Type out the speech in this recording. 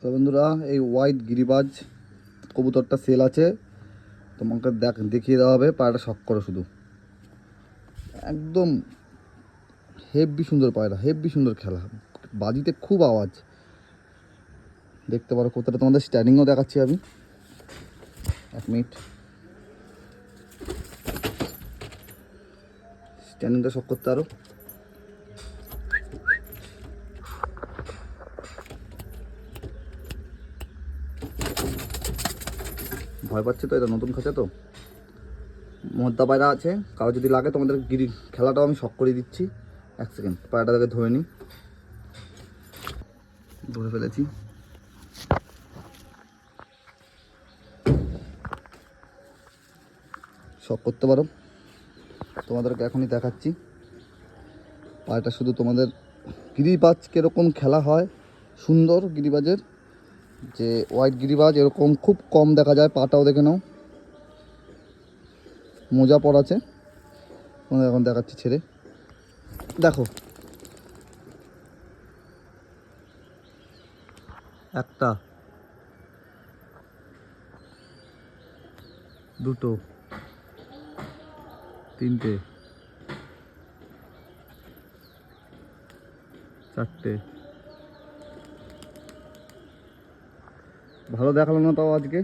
তো বন্ধুরা, এই হোয়াইট গিরিবাজ কবুতরটা সেল আছে, তোমাকে দেখিয়ে দেওয়া হবে। পায়রাটা শখ করো শুধু, একদম হেভি সুন্দর পায়রা, হেভি সুন্দর খেলা, বাজিতে খুব আওয়াজ। দেখতে পারো কোথাটা, তোমাদের স্ট্যান্ডিংও দেখাচ্ছি আমি। 1 মিনিট, স্ট্যান্ডিংটা শখ করতে আরো। ভয় পাচ্ছে তো, এটা নতুন খাঁচা তো, মদ্দা পায়রা আছে। কারো যদি লাগে তোমাদের খেলাটাও আমি শখ করে দিচ্ছি। 1 সেকেন্ড, পায়রাটাকে ধরে নিই। ধরে ফেলেছি। শখ করতে পারো, তোমাদেরকে এখনই দেখাচ্ছি। পায়রাটা শুধু তোমাদের গিরিবাজ কীরকম খেলা হয়, সুন্দর গিরিবাজের, যে হোয়াইট গিরিবাজ এরকম খুব কম দেখা যায়। পাটাও দেখে নাও, মোজা পর আছে। তোমাদের এখন দেখাচ্ছি ছেড়ে, দেখো। একটা, দুটো, তিনটে, চারটে। ভালো দেখালো না তাও আজকে।